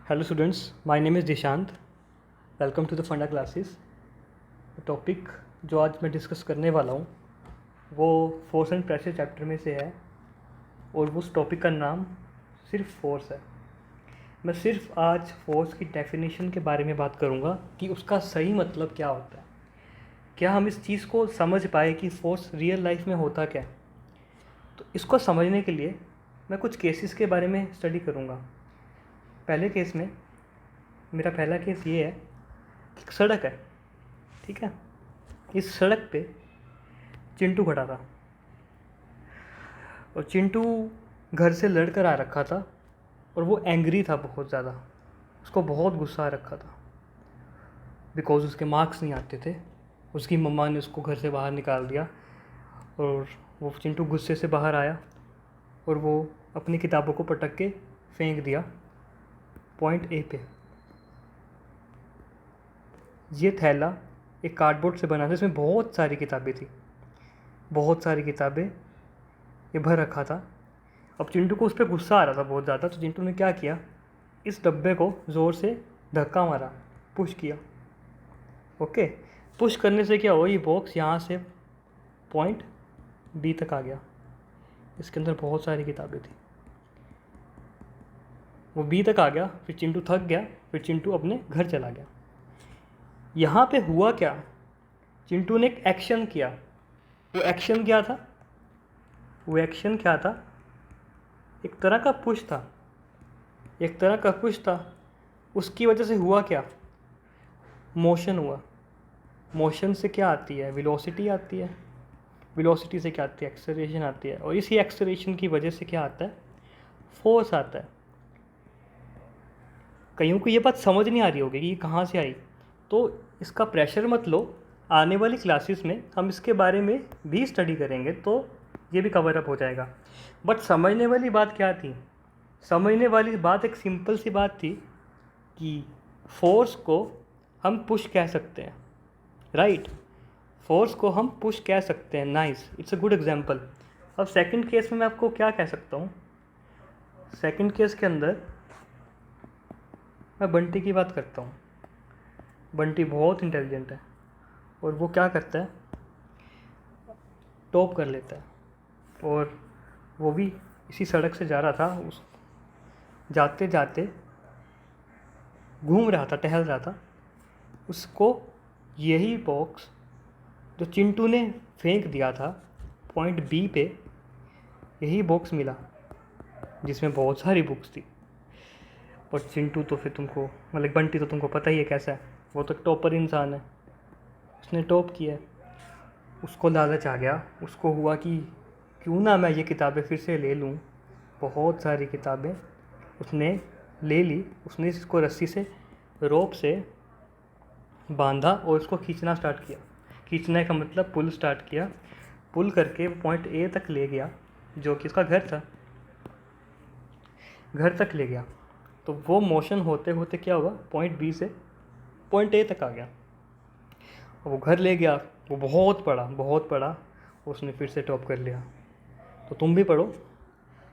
Hello students, my name is Dishant. Welcome to the Funda classes. Topic जो आज मैं discuss करने वाला हूँ वो फोर्स एंड प्रेशर चैप्टर में से है और उस टॉपिक का नाम सिर्फ फोर्स है। मैं सिर्फ आज फोर्स की डेफिनेशन के बारे में बात करूँगा कि उसका सही मतलब क्या होता है। क्या हम इस चीज़ को समझ पाए कि फोर्स रियल लाइफ में होता क्या है। तो इसको समझने के लिए मैं कुछ केसेस के बारे में स्टडी करूँगा। पहले केस में मेरा पहला केस ये है कि एक सड़क है, ठीक है। इस सड़क पे चिंटू खड़ा था और चिंटू घर से लड़ कर आ रखा था और वो एंग्री था बहुत ज़्यादा। उसको बहुत गुस्सा आ रखा था बिकॉज़ उसके मार्क्स नहीं आते थे। उसकी मम्मा ने उसको घर से बाहर निकाल दिया और वो चिंटू गुस्से से बाहर आया और वो अपनी किताबों को पटक के फेंक दिया पॉइंट ए पे। ये थैला एक कार्डबोर्ड से बना था, इसमें बहुत सारी किताबें थी, बहुत सारी किताबें ये भर रखा था। अब चिंटू को उस पर गुस्सा आ रहा था बहुत ज़्यादा, तो चिंटू ने क्या किया, इस डब्बे को ज़ोर से धक्का मारा, पुश किया। ओके, पुश करने से क्या हुआ, ये बॉक्स यहाँ से पॉइंट बी तक आ गया। इसके अंदर बहुत सारी किताबें थी। वो बी तक आ गया, फिर चिंटू थक गया, फिर चिंटू अपने घर चला गया। यहाँ पे हुआ क्या, चिंटू ने एक एक्शन किया। वो एक्शन क्या था, वो एक्शन क्या था, एक तरह का पुश था, एक तरह का पुश था। उसकी वजह से हुआ क्या, मोशन हुआ। मोशन से क्या आती है, वेलोसिटी आती है। वेलोसिटी से क्या आती है, एक्सेलरेशन आती है। और इसी एक्सेलरेशन की वजह से क्या आता है, फोर्स आता है। कईयों को ये बात समझ नहीं आ रही होगी कि ये कहाँ से आई, तो इसका प्रेशर मत लो। आने वाली क्लासेस में हम इसके बारे में भी स्टडी करेंगे, तो ये भी कवर अप हो जाएगा। बट समझने वाली बात क्या थी, समझने वाली बात एक सिंपल सी बात थी कि फोर्स को हम पुश कह सकते हैं, राइट। फोर्स को हम पुश कह सकते हैं, nice, it's a good example. अब सेकंड केस में मैं आपको क्या कह सकता हूँ, सेकंड केस के अंदर मैं बंटी की बात करता हूँ। बंटी बहुत इंटेलिजेंट है और वो क्या करता है, टॉप कर लेता है। और वो भी इसी सड़क से जा रहा था, उस जाते जाते घूम रहा था, टहल रहा था। उसको यही बॉक्स जो चिंटू ने फेंक दिया था पॉइंट बी पे, यही बॉक्स मिला जिसमें बहुत सारी बुक्स थी। और चिंटू तो फिर तुमको, मतलब बंटी तो तुमको पता ही है कैसा है, वो तो टॉपर इंसान है, उसने टॉप किया है। उसको लालच आ गया, उसको हुआ कि क्यों ना मैं ये किताबें फिर से ले लूँ। बहुत सारी किताबें उसने ले ली। उसने इसको रस्सी से, रोप से बांधा और उसको खींचना स्टार्ट किया। खींचने का मतलब पुल स्टार्ट किया। पुल करके पॉइंट ए तक ले गया, जो कि उसका घर था, घर तक ले गया। तो वो मोशन होते होते क्या हुआ, पॉइंट बी से पॉइंट ए तक आ गया। वो घर ले गया, वो बहुत पढ़ा, बहुत पढ़ा, उसने फिर से टॉप कर लिया। तो तुम भी पढ़ो,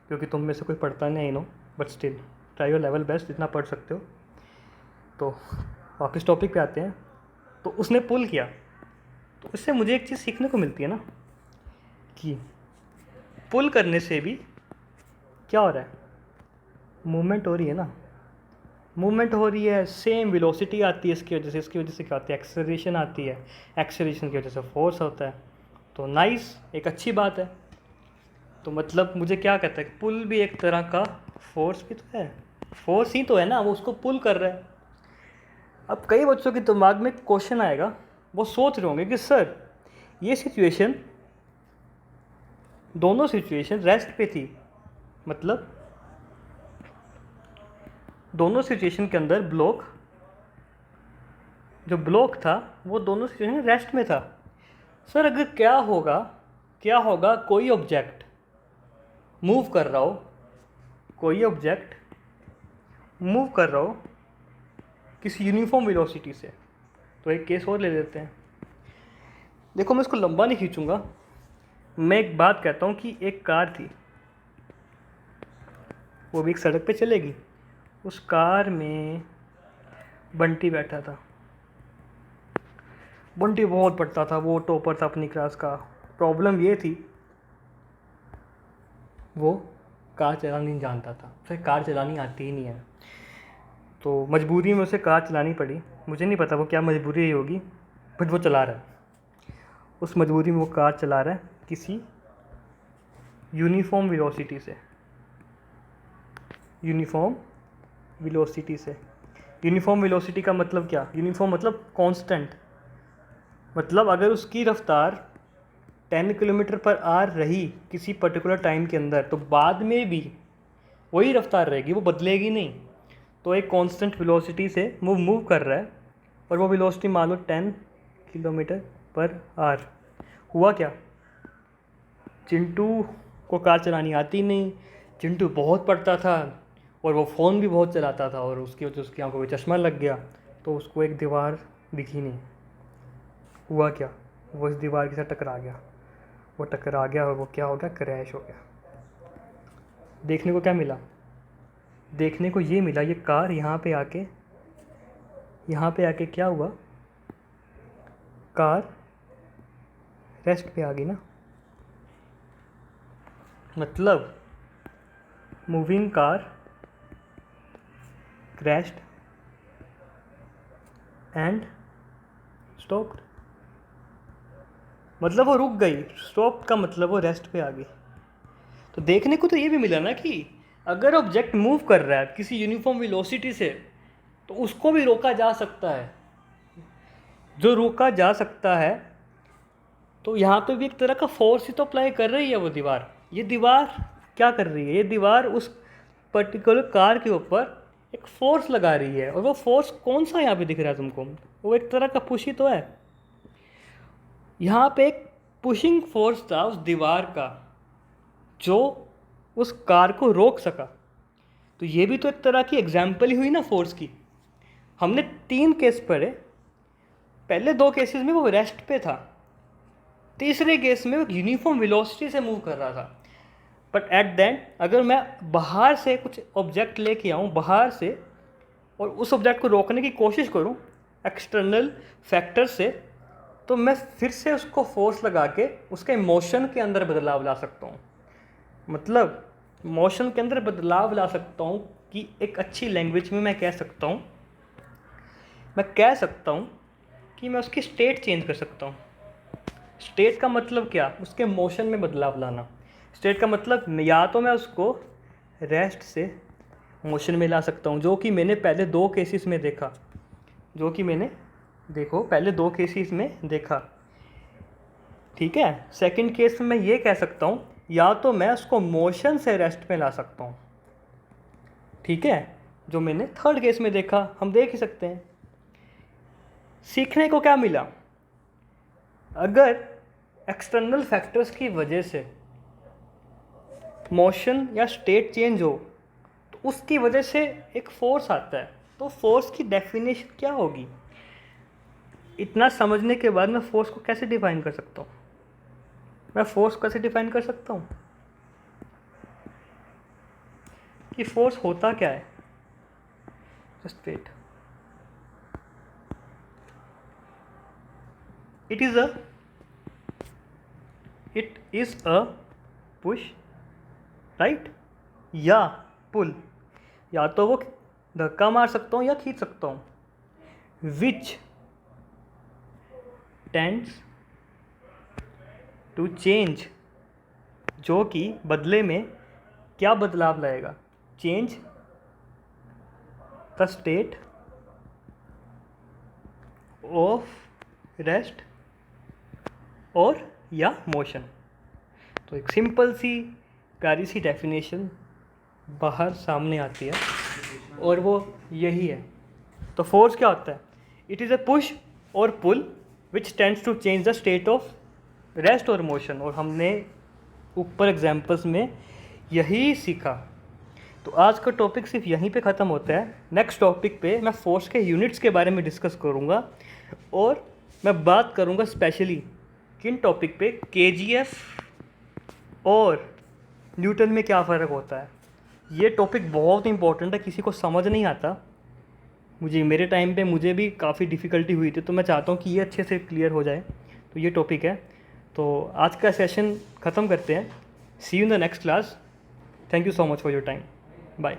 क्योंकि तुम में से कोई पढ़ता नहीं, I know, but still try your level best, जितना पढ़ सकते हो। तो वापस टॉपिक पे आते हैं। तो उसने पुल किया, तो इससे मुझे एक चीज़ सीखने को मिलती है ना, कि पुल करने से भी क्या हो रहा है, मूवमेंट हो रही है ना, मूवमेंट हो रही है। सेम वेलोसिटी आती है इसकी वजह से। इसकी वजह से क्या आती है, एक्सेलरेशन आती है। एक्सेलरेशन की वजह से फोर्स होता है। तो नाइस, एक अच्छी बात है। तो मतलब मुझे क्या कहता है कि पुल भी एक तरह का फोर्स भी तो है, फोर्स ही तो है ना, वो उसको पुल कर रहा है। अब कई बच्चों के दिमाग में क्वेश्चन आएगा, वो सोच रहे होंगे कि सर ये सिचुएशन, दोनों सिचुएशन रेस्ट पे थी, मतलब दोनों सिचुएशन के अंदर ब्लॉक, जो ब्लॉक था वो दोनों सिचुएशन रेस्ट में था। सर अगर क्या होगा, क्या होगा, कोई ऑब्जेक्ट मूव कर रहा हो, कोई ऑब्जेक्ट मूव कर रहा हो किसी यूनिफॉर्म वेलोसिटी से। तो एक केस और ले लेते हैं। देखो मैं इसको लंबा नहीं खींचूंगा, मैं एक बात कहता हूँ कि एक कार थी, वो भी एक सड़क पे चलेगी। उस कार में बंटी बैठा था। बंटी बहुत पढ़ता था, वो टॉपर था अपनी क्लास का। प्रॉब्लम ये थी, वो कार चलानी नहीं जानता था, उसे कार चलानी आती ही नहीं है। तो मजबूरी में उसे कार चलानी पड़ी। मुझे नहीं पता वो क्या मजबूरी रही होगी, बट वो चला रहा है। उस मजबूरी में वो कार चला रहा है किसी यूनिफॉर्म वेलोसिटी से। यूनिफॉर्म वेलोसिटी का मतलब क्या? यूनिफॉर्म मतलब कांस्टेंट। मतलब अगर उसकी रफ्तार 10 किलोमीटर पर आवर रही किसी पर्टिकुलर टाइम के अंदर, तो बाद में भी वही रफ्तार रहेगी, वो बदलेगी नहीं। तो एक कांस्टेंट वेलोसिटी से वो मूव कर रहा है, और वो वेलोसिटी मान लो 10 किलोमीटर पर आवर। हुआ क्या, चिंटू को कार चलानी आती नहीं। चिंटू बहुत पढ़ता था और वो फ़ोन भी बहुत चलाता था, और उसकी वजह से उसकी आंखों में चश्मा लग गया, तो उसको एक दीवार दिखी नहीं। हुआ क्या, वो इस दीवार के साथ टकरा गया। वो टकरा गया और वो क्या हो गया, क्रैश हो गया। देखने को क्या मिला? देखने को ये मिला, ये कार यहाँ पे आके क्या हुआ, कार रेस्ट पे आ गई ना। मतलब moving car crashed and stopped। मतलब वो रुक गई। स्टॉप का मतलब वो रेस्ट पे आ गई। तो देखने को तो ये भी मिला ना कि अगर ऑब्जेक्ट मूव कर रहा है किसी यूनिफॉर्म वेलोसिटी से, तो उसको भी रोका जा सकता है। जो रोका जा सकता है, तो यहाँ पे भी एक तरह का फोर्स ही तो अप्लाई कर रही है वो दीवार। ये दीवार क्या कर रही है? ये दीवार उस पर्टिकुलर कार के ऊपर एक फोर्स लगा रही है। और वो फोर्स कौन सा यहाँ पे दिख रहा है तुमको? वो एक तरह का पुश ही तो है। यहाँ पे एक पुशिंग फोर्स था उस दीवार का, जो उस कार को रोक सका। तो ये भी तो एक तरह की एग्जाम्पल ही हुई ना फोर्स की। हमने 3 केस पढ़े। पहले 2 केसेस में वो रेस्ट पे था, तीसरे केस में वो यूनिफॉर्म वेलोसिटी से मूव कर रहा था। बट एट देन अगर मैं बाहर से कुछ ऑब्जेक्ट लेके आऊँ बाहर से, और उस ऑब्जेक्ट को रोकने की कोशिश करूँ एक्सटर्नल फैक्टर से, तो मैं फिर से उसको फोर्स लगा के उसके मोशन के अंदर बदलाव ला सकता हूँ। मतलब मोशन के अंदर बदलाव ला सकता हूँ कि एक अच्छी लैंग्वेज में मैं कह सकता हूँ कि मैं उसकी स्टेट चेंज कर सकता हूँ। स्टेट का मतलब क्या? उसके मोशन में बदलाव लाना। स्टेट का मतलब या तो मैं उसको रेस्ट से मोशन में ला सकता हूँ, जो कि मैंने पहले 2 केसेस में देखा। पहले 2 केसेस में देखा, ठीक है। सेकंड केस में मैं ये कह सकता हूँ, या तो मैं उसको मोशन से रेस्ट में ला सकता हूँ, ठीक है। जो मैंने थर्ड केस में देखा, हम देख ही सकते हैं। सीखने को क्या मिला? अगर एक्सटर्नल फैक्टर्स की वजह से मोशन या स्टेट चेंज हो, तो उसकी वजह से एक फोर्स आता है। तो फोर्स की डेफिनेशन क्या होगी? इतना समझने के बाद मैं फोर्स को कैसे डिफाइन कर सकता हूँ? कि फोर्स होता क्या है? Just wait. It is a push, right, या पुल। या तो वो धक्का मार सकता हूँ या खींच सकता हूँ। विच टेंड्स टू चेंज, जो कि बदले में क्या बदलाव लाएगा? Change the state of rest और या मोशन। तो एक सिंपल सी प्यारी सी डेफिनेशन बाहर सामने आती है, और वो यही है। तो फोर्स क्या होता है? इट इज़ अ पुश और pull which tends to change the state of rest और मोशन। और हमने ऊपर एग्जाम्पल्स में यही सीखा। तो आज का टॉपिक सिर्फ यहीं पे ख़त्म होता है। नेक्स्ट टॉपिक पे मैं फोर्स के यूनिट्स के बारे में डिस्कस करूँगा, और मैं बात करूँगा स्पेशली किन टॉपिक पे, केजीएफ और न्यूटन में क्या फ़र्क होता है। ये टॉपिक बहुत इंपॉर्टेंट है, किसी को समझ नहीं आता। मेरे टाइम पे मुझे भी काफ़ी डिफ़िकल्टी हुई थी, तो मैं चाहता हूँ कि ये अच्छे से क्लियर हो जाए। तो ये टॉपिक है। तो आज का सेशन ख़त्म करते हैं। See you in the next class. Thank you so much for your time. Bye.